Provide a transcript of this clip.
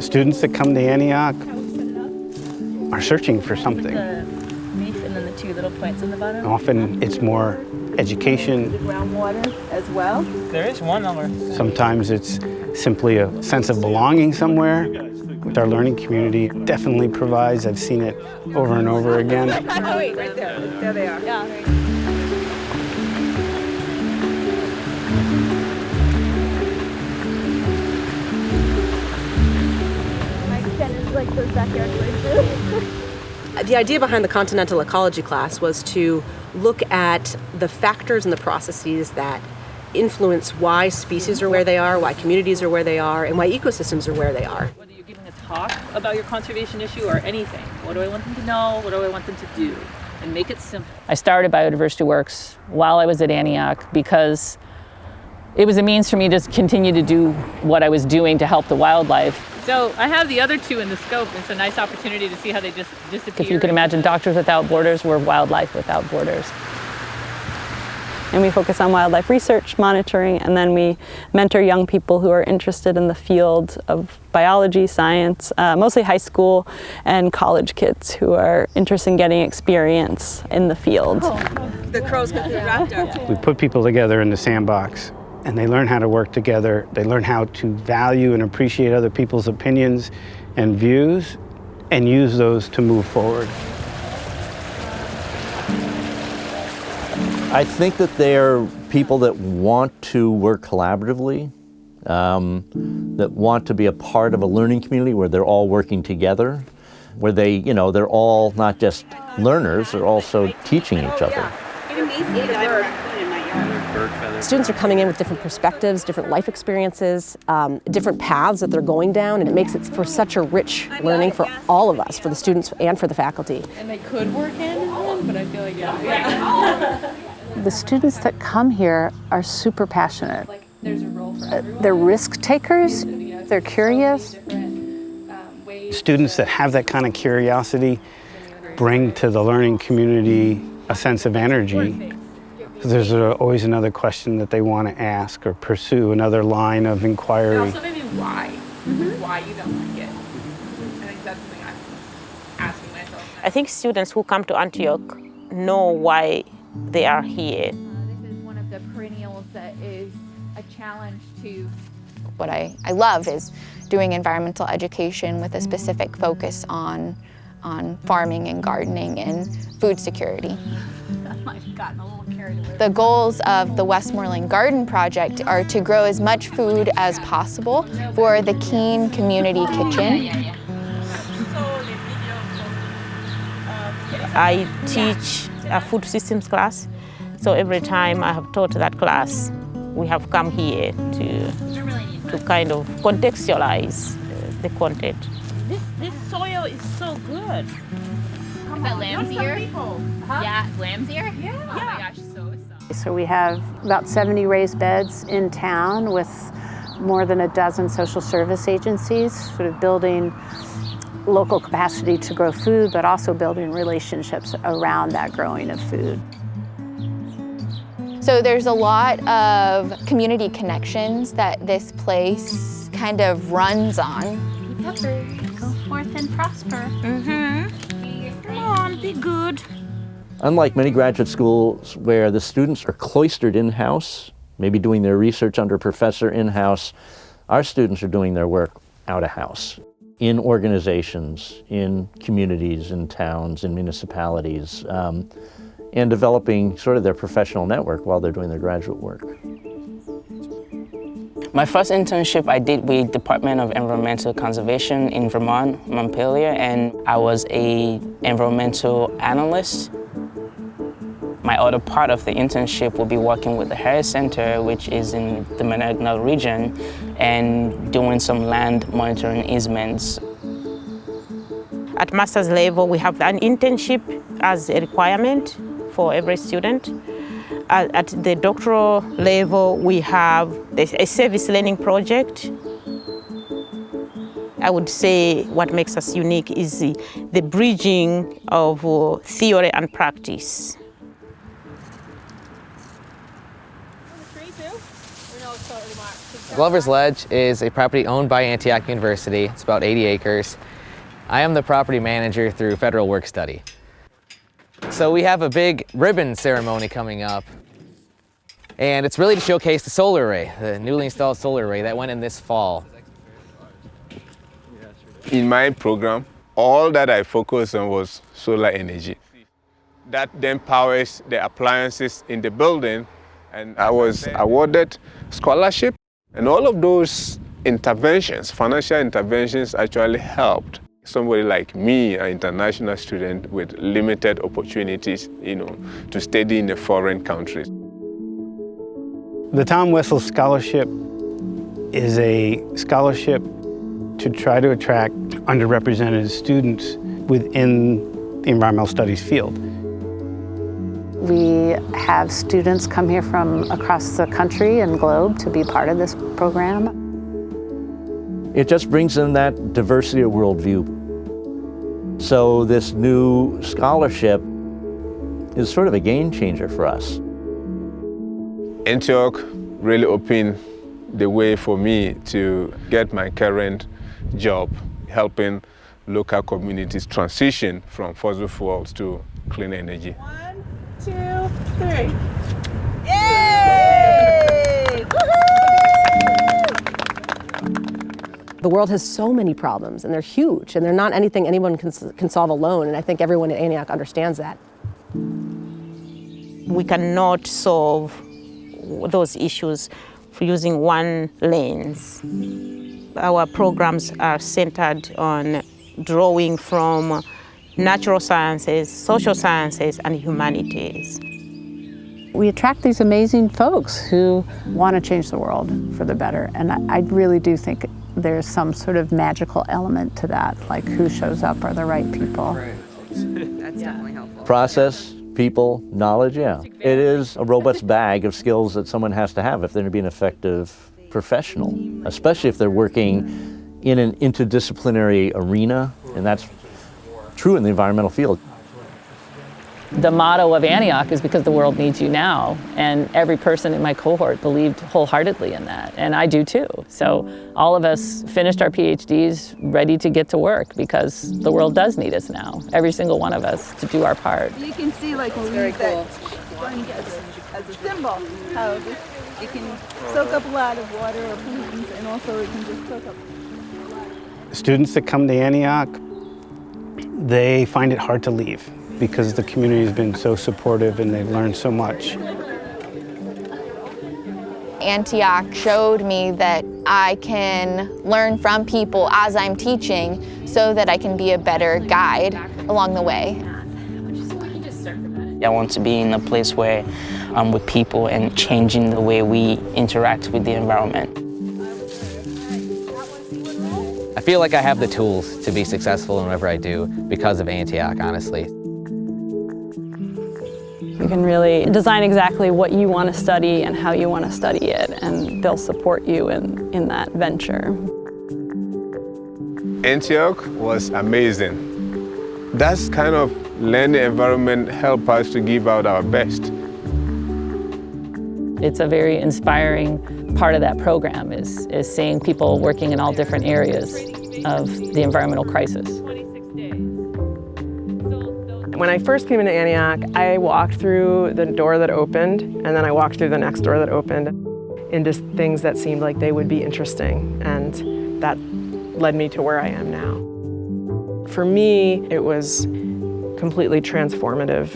Students that come to Antioch are searching for something. The leaf and then the two little points on the bottom. Often it's more education. The groundwater as well. There is one number. Sometimes it's simply a sense of belonging somewhere. With our learning community, it definitely provides. I've seen it over and over again. Oh wait, right there. There they are. Yeah, right. Like those backyard places. The idea behind the Continental Ecology class was to look at the factors and the processes that influence why species are where they are, why communities are where they are, and why ecosystems are where they are. Whether you're giving a talk about your conservation issue or anything, what do I want them to know? What do I want them to do? And make it simple. I started Biodiversity Works while I was at Antioch because it was a means for me to continue to do what I was doing to help the wildlife. So I have the other two in the scope. It's a nice opportunity to see how they just disappear. If you can imagine Doctors Without Borders, we're wildlife without borders. And we focus on wildlife research, monitoring, and then we mentor young people who are interested in the field of biology, science, mostly high school and college kids who are interested in getting experience in the field. The crows get the raptor. We put people together in the sandbox, and they learn how to work together. They learn how to value and appreciate other people's opinions and views and use those to move forward. I think that they're people that want to work collaboratively, that want to be a part of a learning community where they're all working together, where they're all not just learners, they're also teaching each other. Students are coming in with different perspectives, different life experiences, different paths that they're going down, and it makes it for such a rich learning for all of us, for the students and for the faculty. And they could work hand in hand, but I feel like, yeah. The students that come here are super passionate. Like there's a role for everyone. They're risk takers, they're curious. Students that have that kind of curiosity bring to the learning community a sense of energy. There's always another question that they want to ask or pursue, another line of inquiry. And also maybe why. Why you don't like it. I think that's something I'm asking myself. I think students who come to Antioch know why they are here. This is one of the perennials that is a challenge to... What I love is doing environmental education with a specific focus on farming and gardening and food security. The goals of the Westmoreland Garden Project are to grow as much food as possible for the Keene Community Kitchen. I teach a food systems class, so every time I have taught that class, we have come here to kind of contextualize the content. This soil is so good. Is that lamb's ear? Yeah, lamb's ear? Yeah. Oh my gosh, so soft. So we have about 70 raised beds in town with more than a dozen social service agencies, sort of building local capacity to grow food, but also building relationships around that growing of food. So there's a lot of community connections that this place kind of runs on. Go forth and prosper. Come on, be good. Unlike many graduate schools where the students are cloistered in-house, maybe doing their research under a professor in-house, our students are doing their work out-of-house, in organizations, in communities, in towns, in municipalities, and developing sort of their professional network while they're doing their graduate work. My first internship I did with Department of Environmental Conservation in Vermont, Montpelier, and I was an environmental analyst. My other part of the internship will be working with the Harris Center, which is in the Monongahela region, and doing some land monitoring easements. At master's level, we have an internship as a requirement for every student. At the doctoral level, we have a service learning project. I would say what makes us unique is the bridging of theory and practice. Glover's Ledge is a property owned by Antioch University. It's about 80 acres. I am the property manager through federal work study. So we have a big ribbon ceremony coming up. And it's really to showcase the solar array, the newly installed solar array that went in this fall. In my program, all that I focused on was solar energy. That then powers the appliances in the building, and I was awarded scholarship. And all of those interventions, financial interventions, actually helped somebody like me, an international student with limited opportunities, to study in a foreign countries. The Tom Wessel Scholarship is a scholarship to try to attract underrepresented students within the environmental studies field. We have students come here from across the country and globe to be part of this program. It just brings in that diversity of worldview. So this new scholarship is sort of a game changer for us. Antioch really opened the way for me to get my current job, helping local communities transition from fossil fuels to clean energy. 1, 2, 3. Yay! The world has so many problems, and they're huge, and they're not anything anyone can solve alone, and I think everyone at Antioch understands that. We cannot solve those issues using one lens. Our programs are centered on drawing from natural sciences, social sciences, and humanities. We attract these amazing folks who want to change the world for the better, and I really do think there's some sort of magical element to that, like who shows up are the right people. That's definitely helpful. Process, people, knowledge, yeah. It is a robust bag of skills that someone has to have if they're going to be an effective professional, especially if they're working in an interdisciplinary arena, and that's true in the environmental field. The motto of Antioch is because the world needs you now, and every person in my cohort believed wholeheartedly in that, and I do too. So all of us finished our PhDs ready to get to work because the world does need us now, every single one of us, to do our part. You can see like when we use that sponge as a symbol, how it can soak up a lot of water or pollutants, and also it can just soak up. Students that come to Antioch, they find it hard to leave because the community has been so supportive and they've learned so much. Antioch showed me that I can learn from people as I'm teaching so that I can be a better guide along the way. I want to be in a place where I'm with people and changing the way we interact with the environment. I feel like I have the tools to be successful in whatever I do because of Antioch, honestly. You can really design exactly what you want to study and how you want to study it, and they'll support you in that venture. Antioch was amazing. That's kind of learning environment helped us to give out our best. It's a very inspiring part of that program is seeing people working in all different areas of the environmental crisis. When I first came into Antioch, I walked through the door that opened, and then I walked through the next door that opened into things that seemed like they would be interesting, and that led me to where I am now. For me, it was completely transformative.